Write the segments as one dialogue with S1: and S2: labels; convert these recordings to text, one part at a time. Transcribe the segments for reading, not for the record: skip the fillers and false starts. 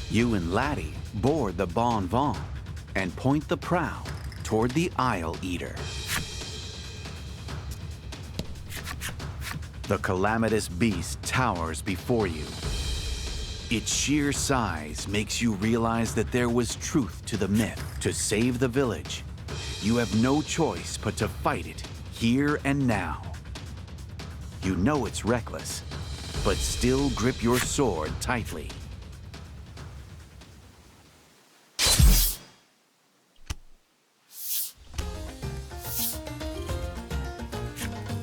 S1: You and Laddie board the Bon Bon and point the prow toward the Isle Eater. The calamitous beast towers before you. Its sheer size makes you realize that there was truth to the myth. To save the village, you have no choice but to fight it here and now. You know it's reckless, but still grip your sword tightly.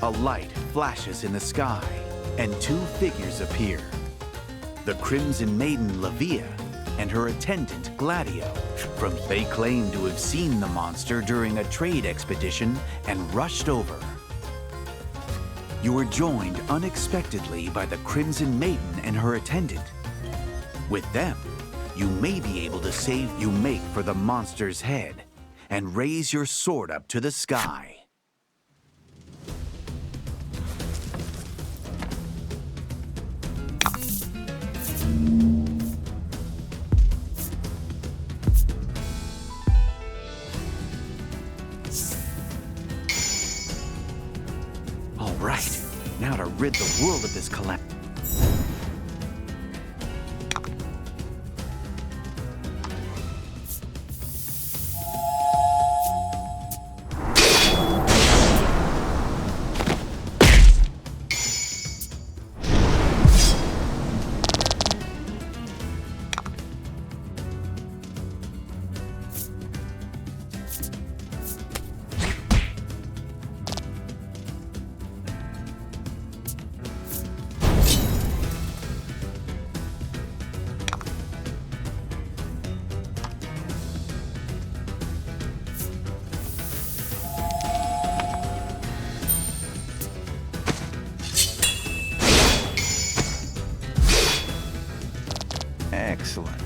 S1: A light flashes in the sky, and two figures appear. The Crimson Maiden Lavia and her attendant Gladio. They claim to have seen the monster during a trade expedition and rushed over. You are joined unexpectedly by the Crimson Maiden and her attendant. With them, you may be able to save. You make for the monster's head and raise your sword up to the sky. All right, now to rid the world of this calamity. Excellent.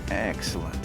S1: Excellent.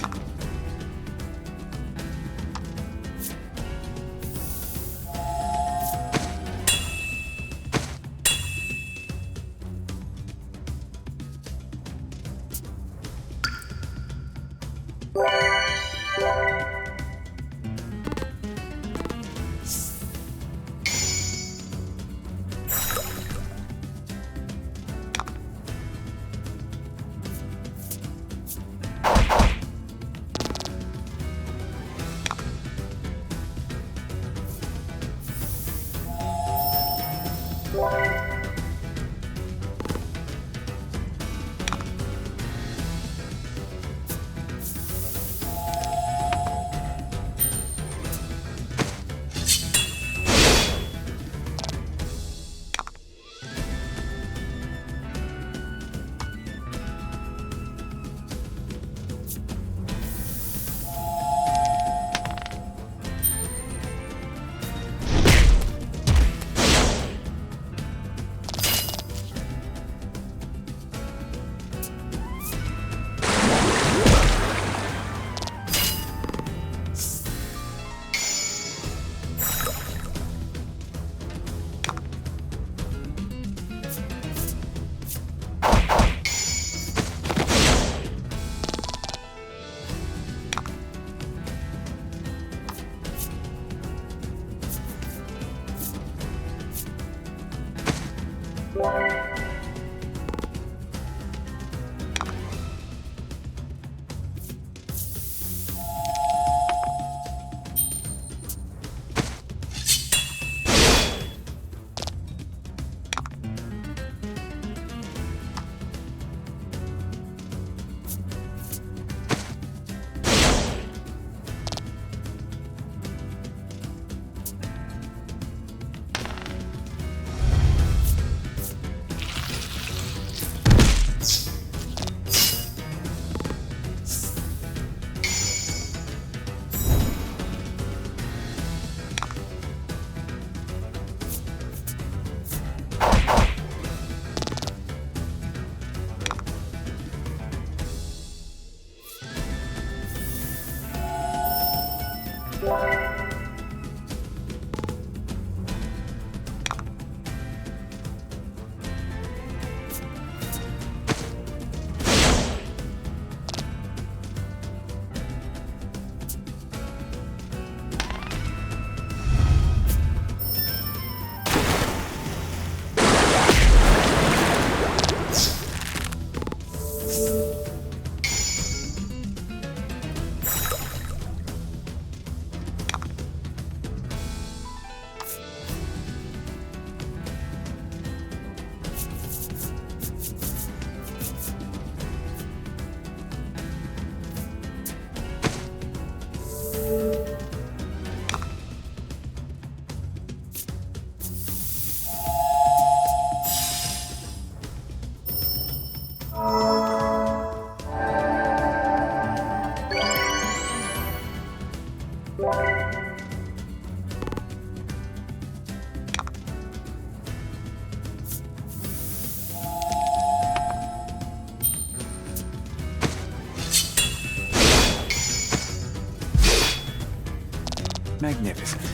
S1: Magnificent.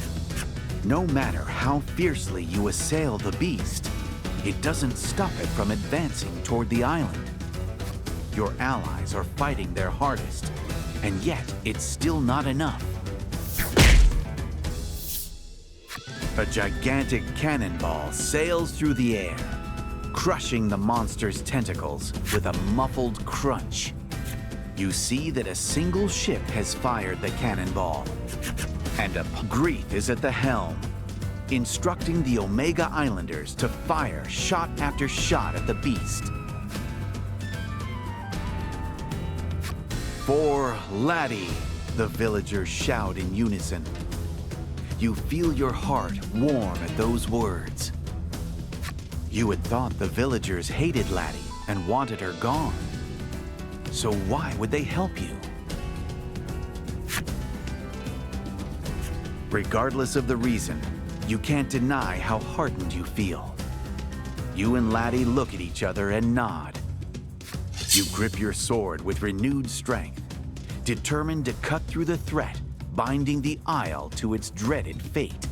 S1: No matter how fiercely you assail the beast, it doesn't stop it from advancing toward the island. Your allies are fighting their hardest, and yet it's still not enough. A gigantic cannonball sails through the air, crushing the monster's tentacles with a muffled crunch. You see that a single ship has fired the cannonball, and a Greek is at the helm, instructing the Omega Islanders to fire shot after shot at the beast. For Laddie, the villagers shout in unison. You feel your heart warm at those words. You had thought the villagers hated Laddie and wanted her gone. So why would they help you? Regardless of the reason, you can't deny how heartened you feel. You and Laddie look at each other and nod. You grip your sword with renewed strength, determined to cut through the threat, binding the Isle to its dreaded fate.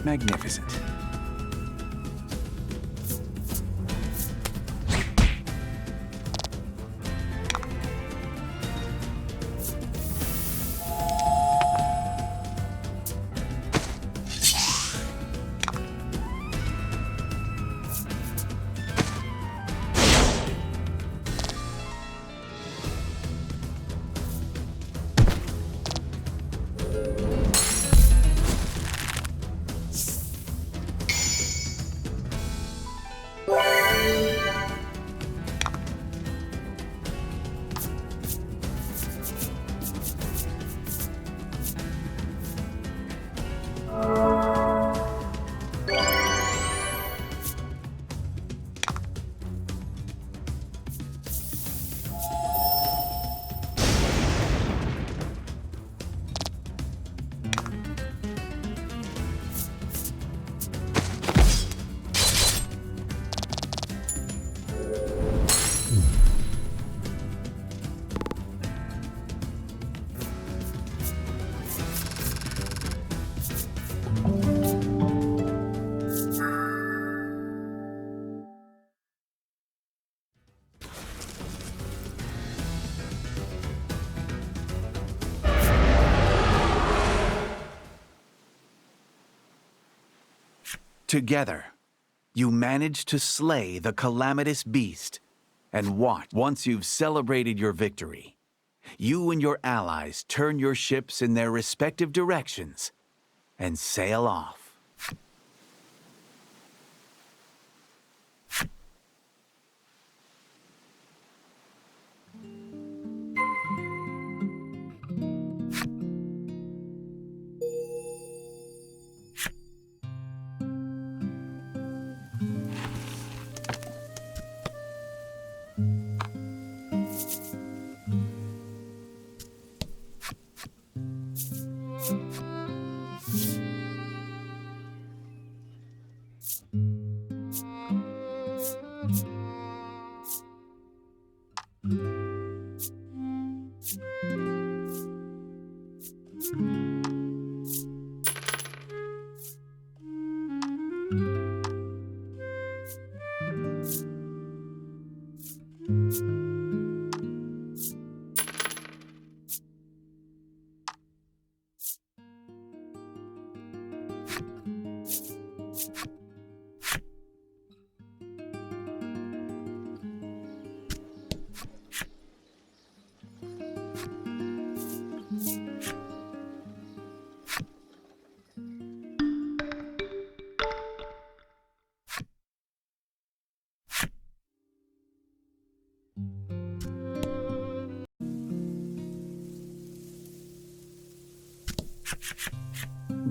S1: Magnificent. Together, you manage to slay the calamitous beast, and watch. Once you've celebrated your victory, you and your allies turn your ships in their respective directions and sail off.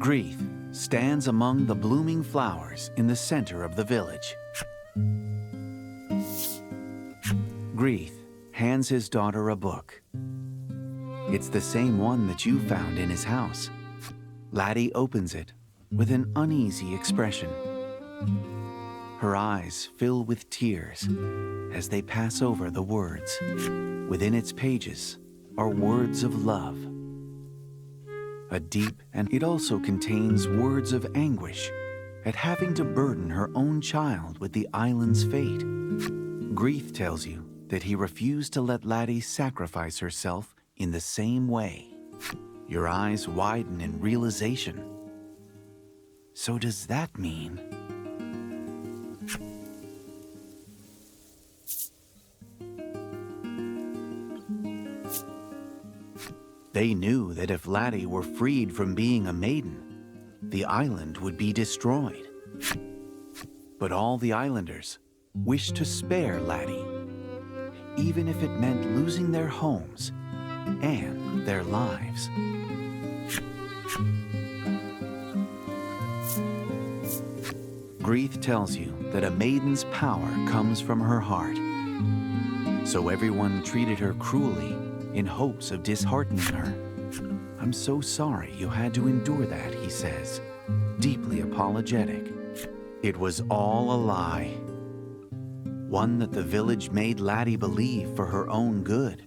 S1: Grieth stands among the blooming flowers in the center of the village. Grieth hands his daughter a book. It's the same one that you found in his house. Laddie opens it with an uneasy expression. Her eyes fill with tears as they pass over the words. Within its pages are words of love. A deep, and it also contains words of anguish at having to burden her own child with the island's fate. Grieth tells you that he refused to let Laddie sacrifice herself in the same way. Your eyes widen in realization. So does that mean? They knew that if Laddie were freed from being a maiden, the island would be destroyed. But all the islanders wished to spare Laddie, even if it meant losing their homes and their lives. Grieth tells you that a maiden's power comes from her heart. So everyone treated her cruelly in hopes of disheartening her. I'm so sorry you had to endure that, he says, deeply apologetic. It was all a lie. One that the village made Laddie believe for her own good.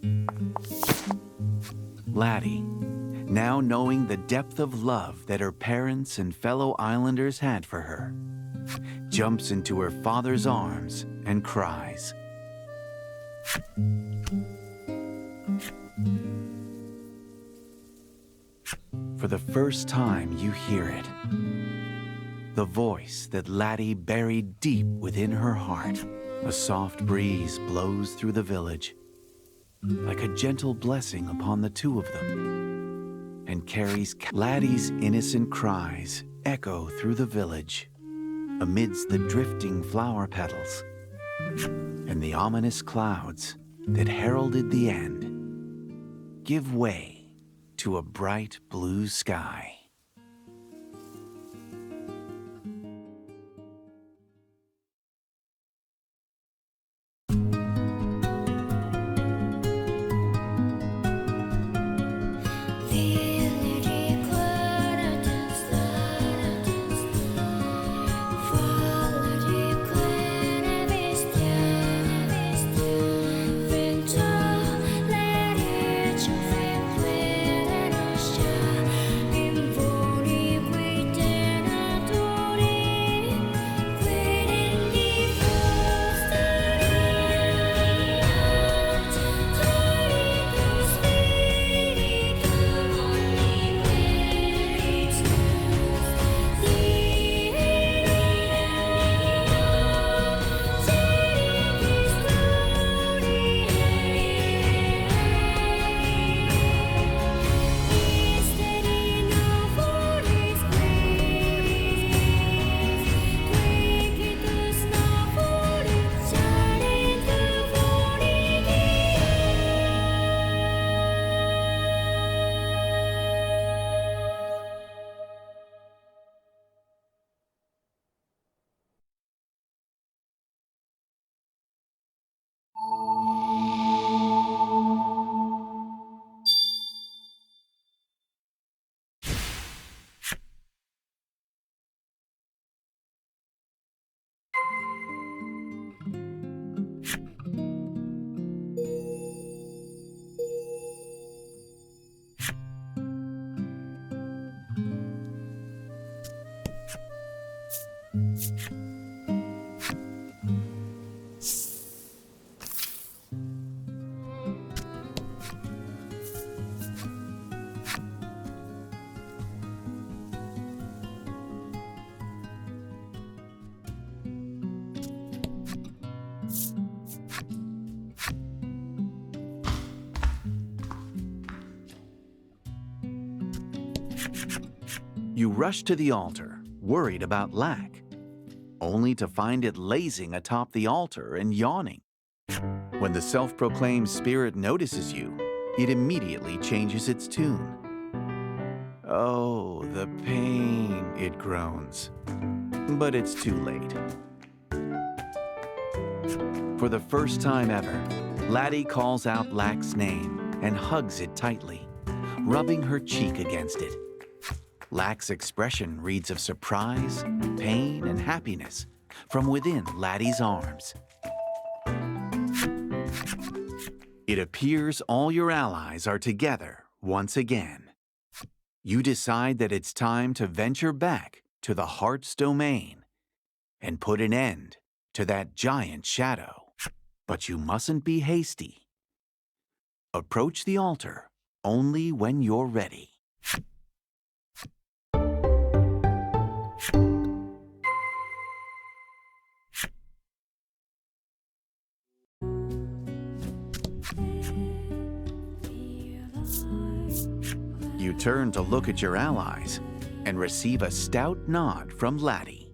S1: Laddie, now knowing the depth of love that her parents and fellow islanders had for her, jumps into her father's arms and cries. For the first time you hear it, the voice that Laddie buried deep within her heart. A soft breeze blows through the village, like a gentle blessing upon the two of them, and carries Laddie's innocent cries echo through the village, amidst the drifting flower petals, and the ominous clouds that heralded the end give way to a bright blue sky. You rush to the altar, worried about lack, only to find it lazing atop the altar and yawning. When the self-proclaimed spirit notices you, it immediately changes its tune. Oh, the pain, it groans. But it's too late. For the first time ever, Laddie calls out Lack's name and hugs it tightly, rubbing her cheek against it. Lack's expression reads of surprise, pain, and happiness from within Laddie's arms. It appears all your allies are together once again. You decide that it's time to venture back to the heart's domain and put an end to that giant shadow. But you mustn't be hasty. Approach the altar only when you're ready. You turn to look at your allies and receive a stout nod from Laddie.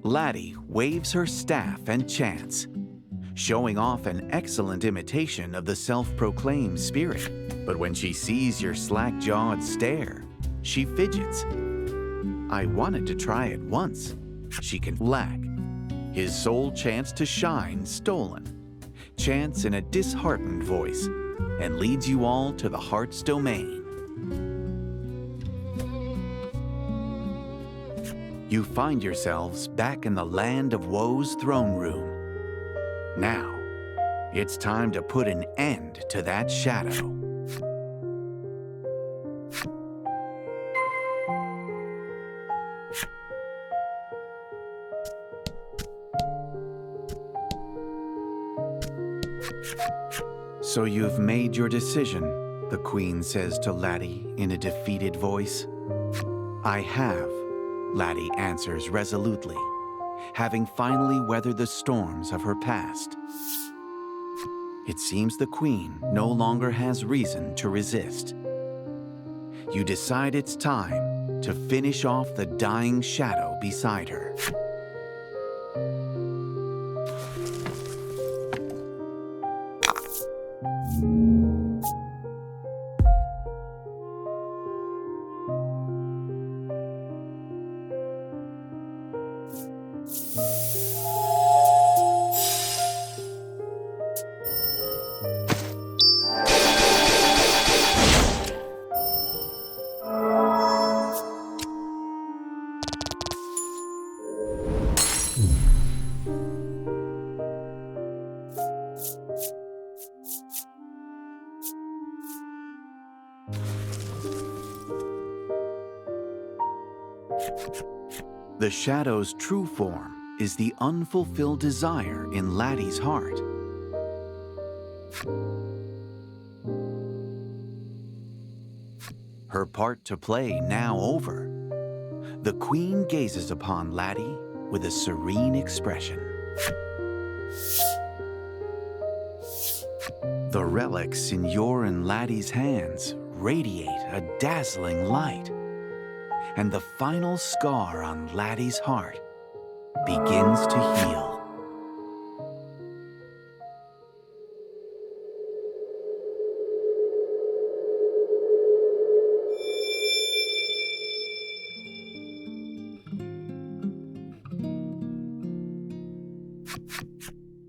S1: Laddie waves her staff and chants, showing off an excellent imitation of the self-proclaimed spirit. But when she sees your slack-jawed stare, she fidgets. I wanted to try it once. She can lack. His sole chance to shine stolen. Chants in a disheartened voice and leads you all to the heart's domain. You find yourselves back in the land of Woe's throne room. Now, it's time to put an end to that shadow. So you've made your decision, the Queen says to Laddie in a defeated voice. I have, Laddie answers resolutely, having finally weathered the storms of her past. It seems the Queen no longer has reason to resist. You decide it's time to finish off the dying shadow beside her. The shadow's true form is the unfulfilled desire in Laddie's heart. Her part to play now over, the Queen gazes upon Laddie with a serene expression. The relics in your and Laddie's hands radiate a dazzling light, and the final scar on Laddie's heart begins to heal.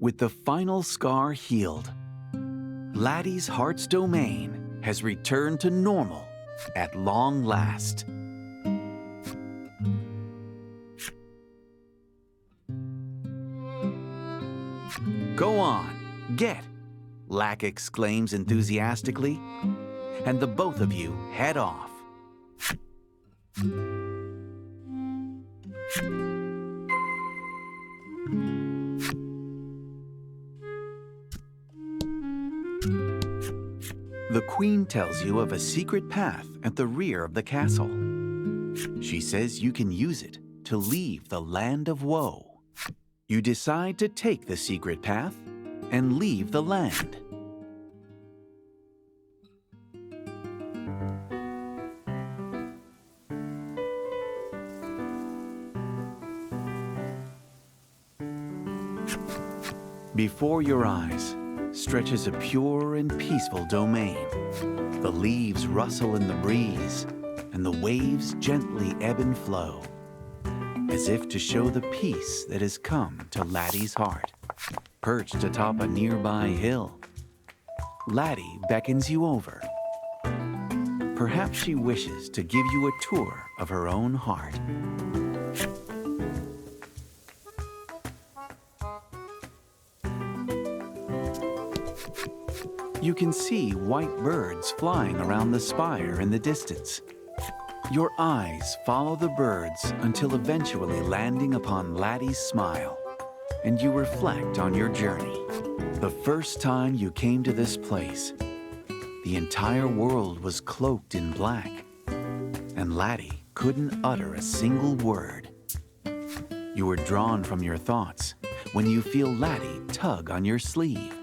S1: With the final scar healed, Laddie's heart's domain has returned to normal at long last. Go on, get, Lack exclaims enthusiastically, and the both of you head off. The Queen tells you of a secret path at the rear of the castle. She says you can use it to leave the land of woe. You decide to take the secret path and leave the land. Before your eyes stretches a pure and peaceful domain. The leaves rustle in the breeze, and the waves gently ebb and flow, as if to show the peace that has come to Laddie's heart. Perched atop a nearby hill, Laddie beckons you over. Perhaps she wishes to give you a tour of her own heart. You can see white birds flying around the spire in the distance. Your eyes follow the birds until eventually landing upon Laddie's smile, and you reflect on your journey. The first time you came to this place, the entire world was cloaked in black, and Laddie couldn't utter a single word. You were drawn from your thoughts when you feel Laddie tug on your sleeve.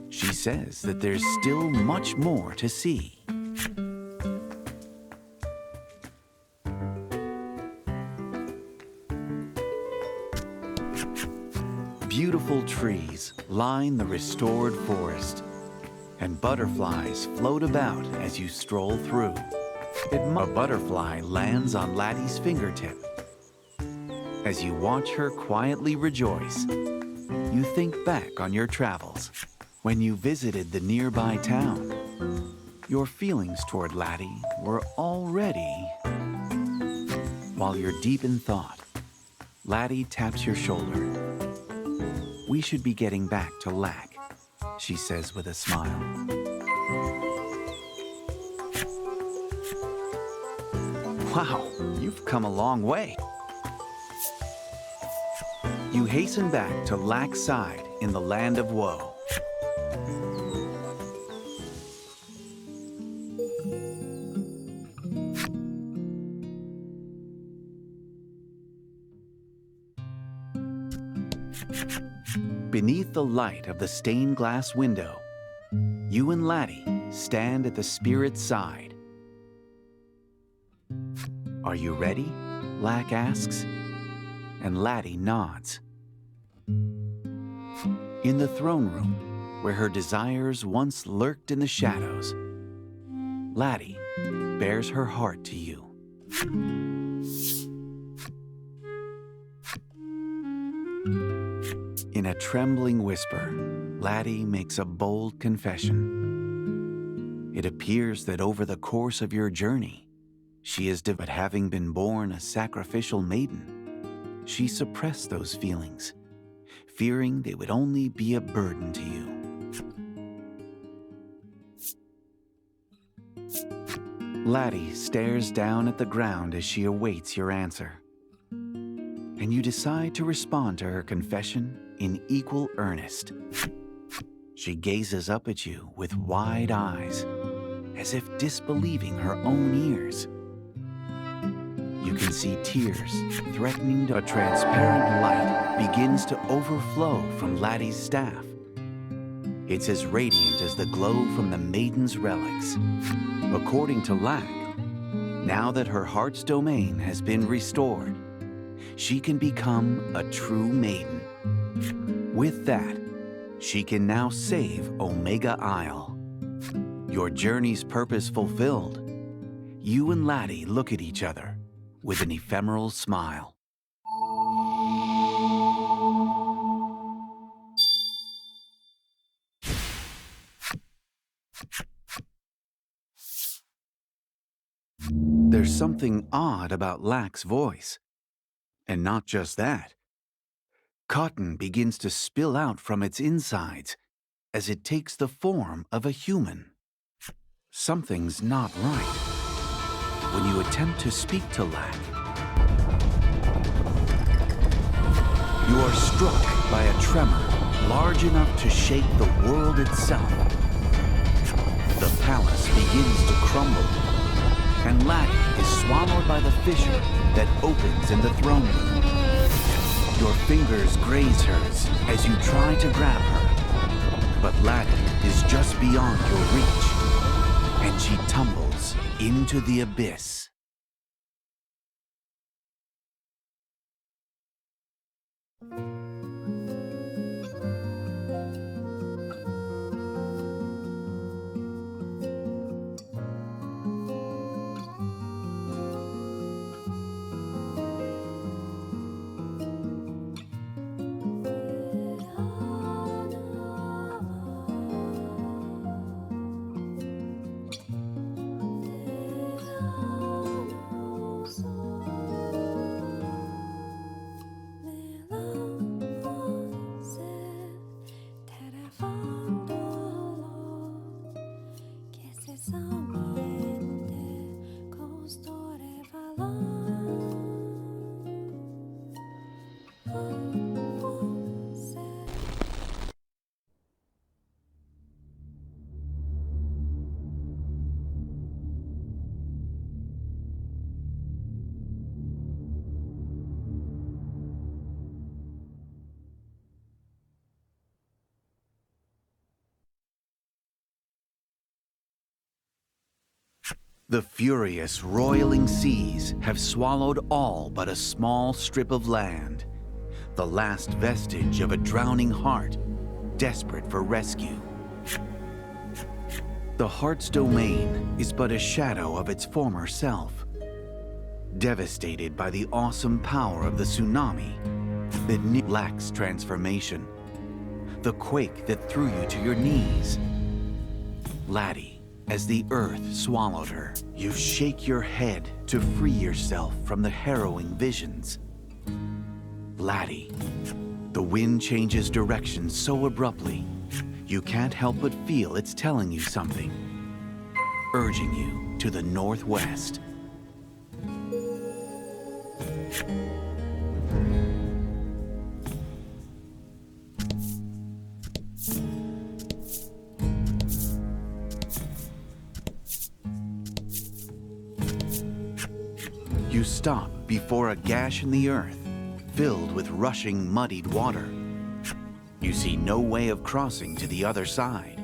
S1: She says that there's still much more to see. Beautiful trees line the restored forest, and butterflies float about as you stroll through. A butterfly lands on Laddie's fingertip. As you watch her quietly rejoice, you think back on your travels. When you visited the nearby town, your feelings toward Laddie were already... While you're deep in thought, Laddie taps your shoulder. "We should be getting back to Lack," she says with a smile. "Wow, you've come a long way." You hasten back to Lack's side in the land of woe. Beneath the light of the stained glass window, you and Laddie stand at the spirit's side. "Are you ready?" Lack asks, and Laddie nods. In the throne room, where her desires once lurked in the shadows, Laddie bares her heart to you. In a trembling whisper, Laddie makes a bold confession. It appears that over the course of your journey, she has but having been born a sacrificial maiden, she suppressed those feelings, fearing they would only be a burden to you. Laddie stares down at the ground as she awaits your answer, and you decide to respond to her confession in equal earnest. She gazes up at you with wide eyes, as if disbelieving her own ears. You can see tears threatening to... A transparent light begins to overflow from Laddie's staff. It's as radiant as the glow from the Maiden's relics. According to Lack, now that her heart's domain has been restored, she can become a true maiden. With that, she can now save Omega Isle. Your journey's purpose fulfilled, you and Laddie look at each other with an ephemeral smile. There's something odd about Lack's voice. And not just that. Cotton begins to spill out from its insides as it takes the form of a human. Something's not right. When you attempt to speak to Lack, you are struck by a tremor large enough to shake the world itself. The palace begins to crumble, and Laddie is swallowed by the fissure that opens in the throne room. Your fingers graze hers as you try to grab her, but Laddie is just beyond your reach, and she tumbles into the abyss. The furious, roiling seas have swallowed all but a small strip of land, the last vestige of a drowning heart, desperate for rescue. The heart's domain is but a shadow of its former self, devastated by the awesome power of the tsunami that lacks transformation, the quake that threw you to your knees. Laddie, as the earth swallowed her, you shake your head to free yourself from the harrowing visions. Laddie, the wind changes direction so abruptly, you can't help but feel it's telling you something, urging you to the northwest. You stop before a gash in the earth, filled with rushing, muddied water. You see no way of crossing to the other side.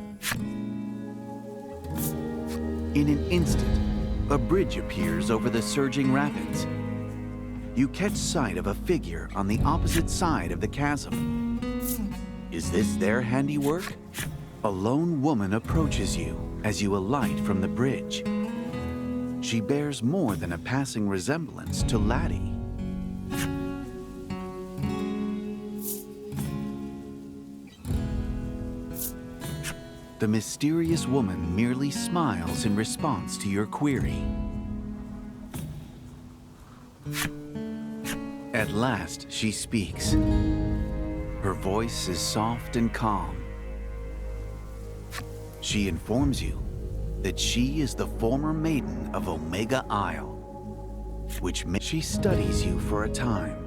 S1: In an instant, a bridge appears over the surging rapids. You catch sight of a figure on the opposite side of the chasm. Is this their handiwork? A lone woman approaches you as you alight from the bridge. She bears more than a passing resemblance to Laddie. The mysterious woman merely smiles in response to your query. At last, she speaks. Her voice is soft and calm. She informs you that she is the former Maiden of Omega Isle, which she studies you for a time.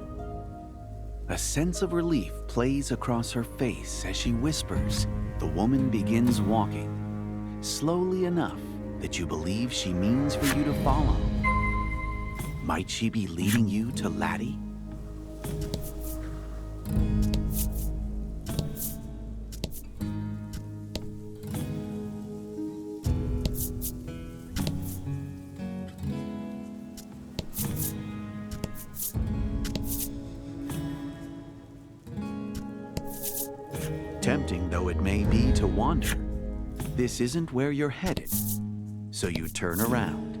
S1: A sense of relief plays across her face as she whispers. The woman begins walking, slowly enough that you believe she means for you to follow. Might she be leading you to Laddie? Tempting though it may be to wander, this isn't where you're headed, so you turn around.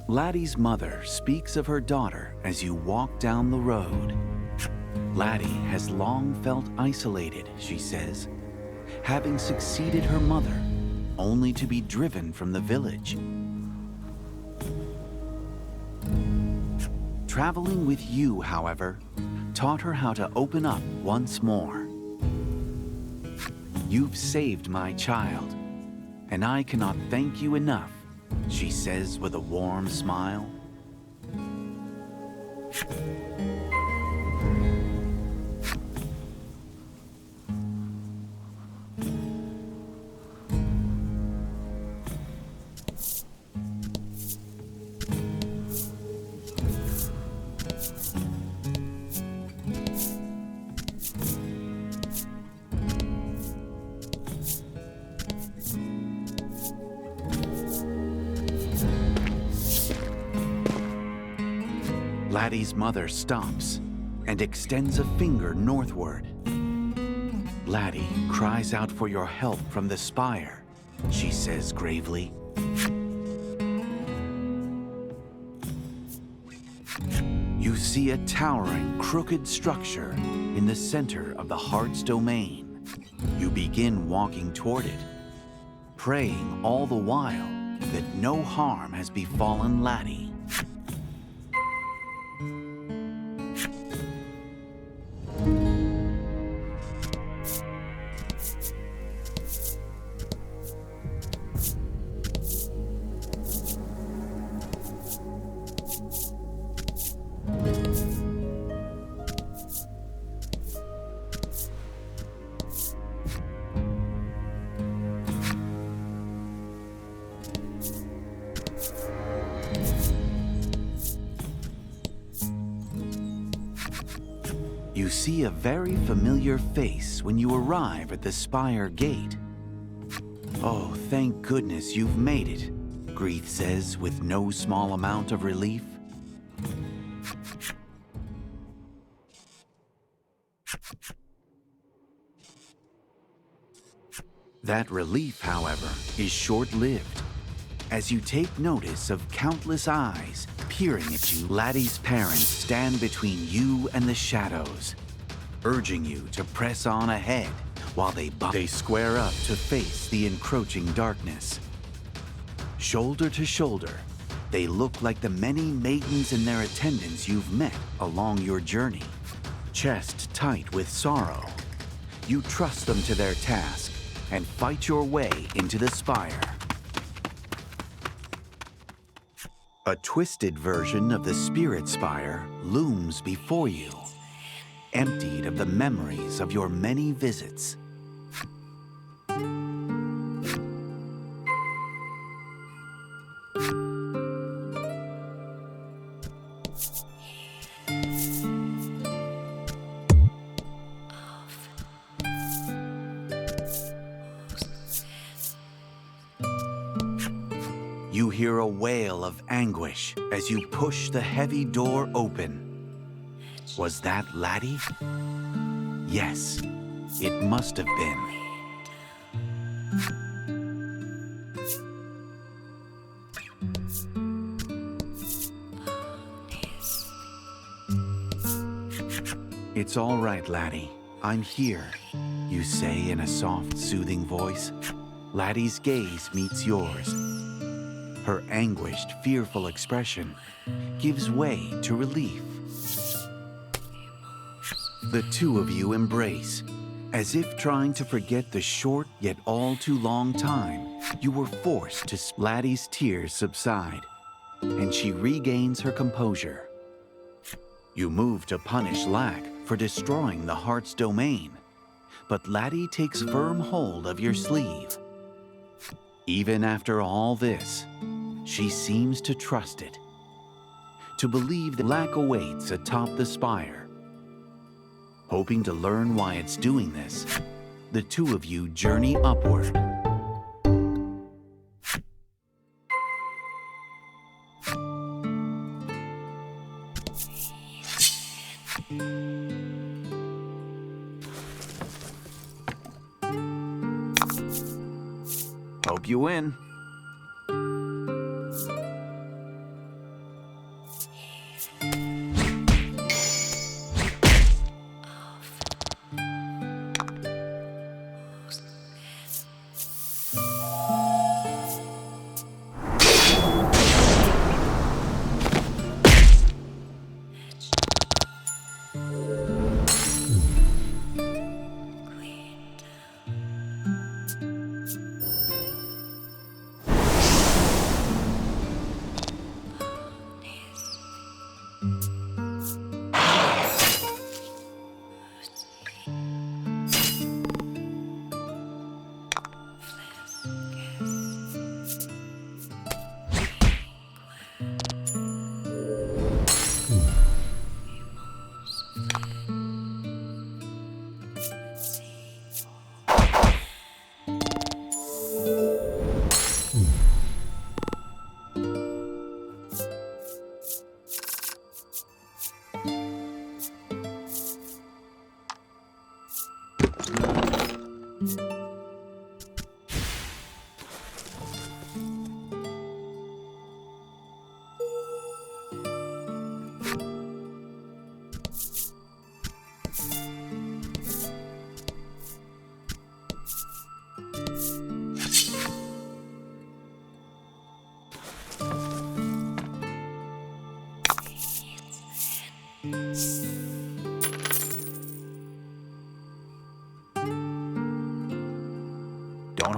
S1: Laddie's mother speaks of her daughter as you walk down the road. Laddie has long felt isolated, she says, having succeeded her mother, only to be driven from the village. Traveling with you, however, taught her how to open up once more. You've saved my child, and I cannot thank you enough, she says with a warm smile. Laddie's mother stops and extends a finger northward. Laddie cries out for your help from the spire, she says gravely. You see a towering, crooked structure in the center of the heart's domain. You begin walking toward it, praying all the while that no harm has befallen Laddie. You see a very familiar face when you arrive at the spire gate. Oh, thank goodness you've made it, Grieth says with no small amount of relief. That relief, however, is short-lived. As you take notice of countless eyes peering at you, Laddie's parents stand between you and the shadows, urging you to press on ahead while they square up to face the encroaching darkness. Shoulder to shoulder, they look like the many maidens and their attendants you've met along your journey. Chest tight with sorrow, you trust them to their task and fight your way into the spire. A twisted version of the Spirit Spire looms before you, emptied of the memories of your many visits. You hear a wail of anguish as you push the heavy door open. Was that Laddie? Yes, it must have been. It's all right, Laddie. I'm here, you say in a soft, soothing voice. Laddie's gaze meets yours. Her anguished, fearful expression gives way to relief. The two of you embrace, as if trying to forget the short yet all too long time you were forced to. Laddie's tears subside, and she regains her composure. You move to punish Lack for destroying the heart's domain, but Laddie takes firm hold of your sleeve. Even after all this, she seems to trust it, to believe that Lack awaits atop the spire. Hoping to learn why it's doing this, the two of you journey upward. Hope you win.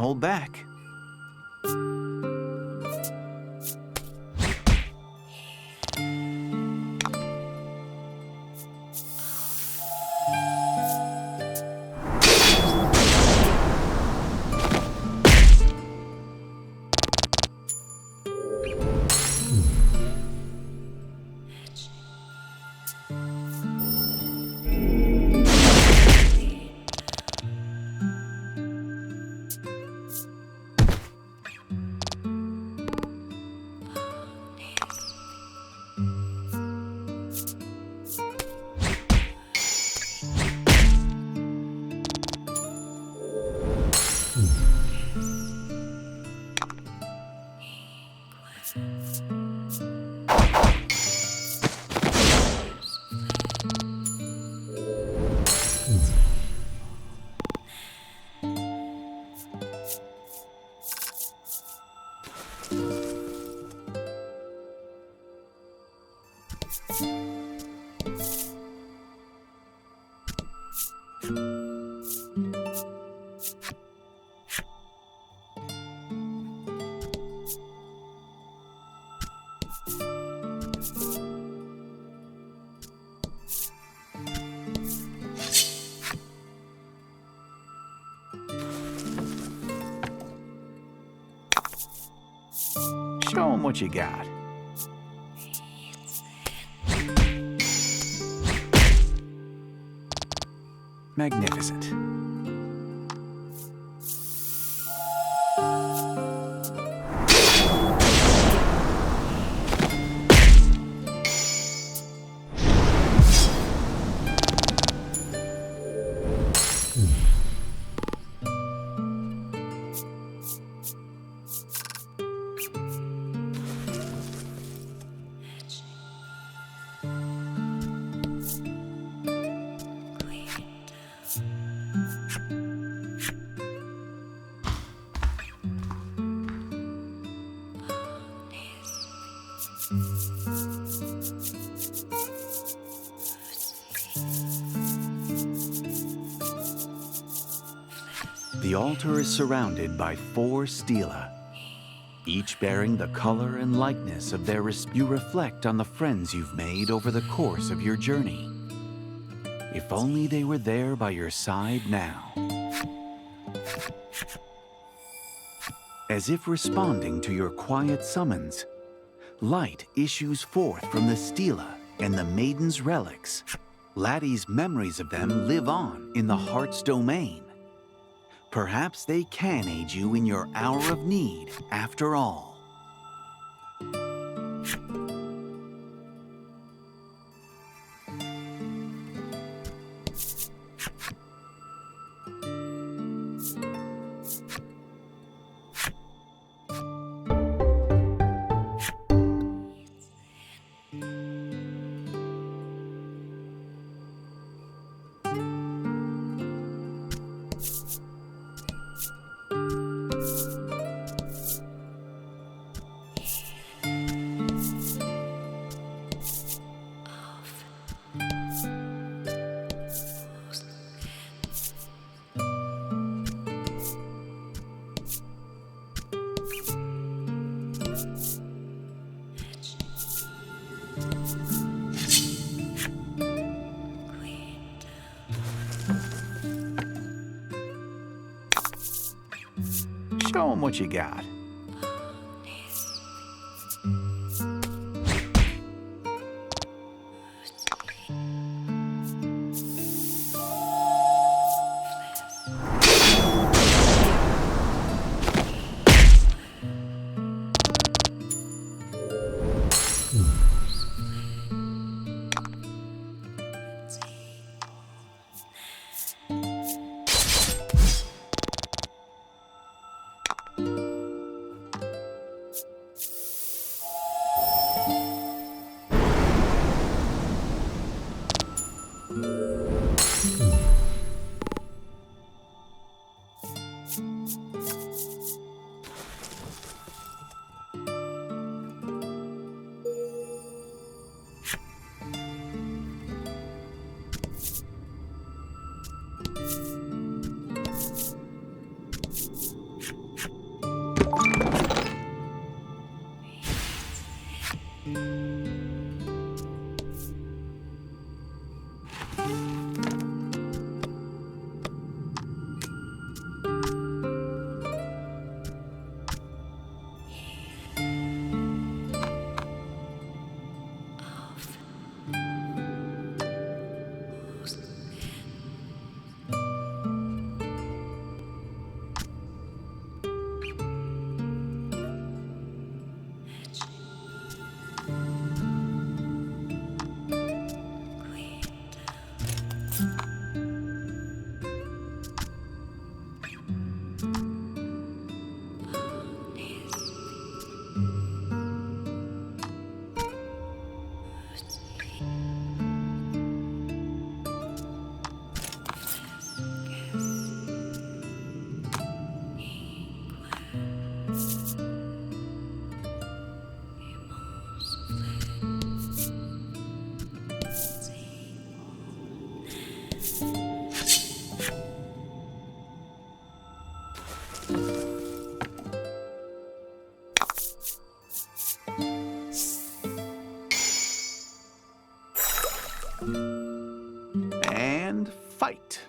S1: hold back. Show 'em what you got. Magnificent. The altar is surrounded by 4 stela, each bearing the color and likeness of their you reflect on the friends you've made over the course of your journey. If only they were there by your side now. As if responding to your quiet summons, light issues forth from the stela and the Maiden's relics. Laddie's memories of them live on in the heart's domain. Perhaps they can aid you in your hour of need after all. Show 'em what you got. And fight.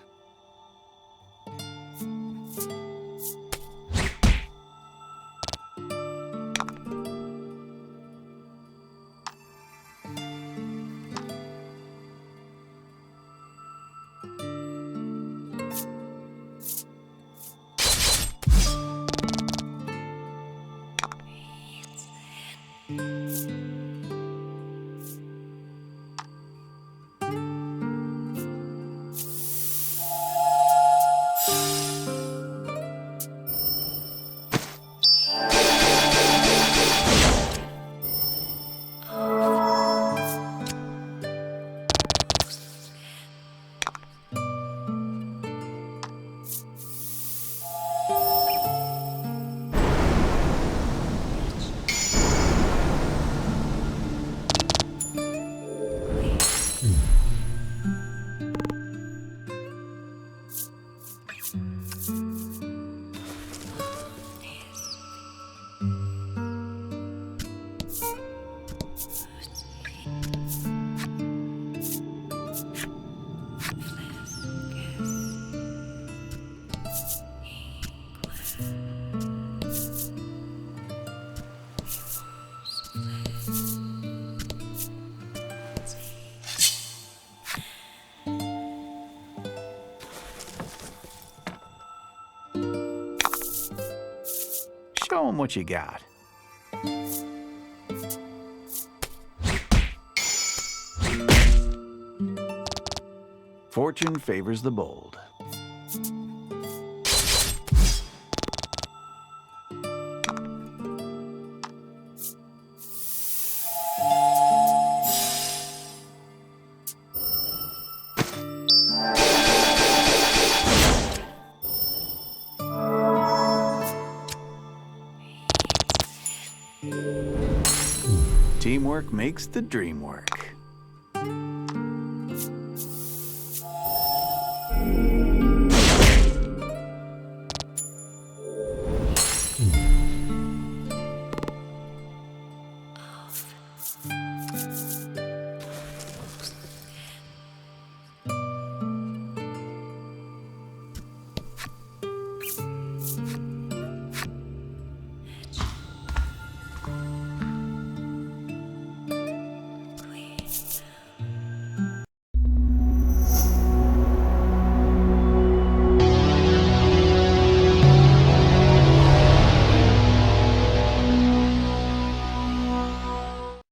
S1: Show 'em what you got. Fortune favors the bold. Teamwork makes the dream work.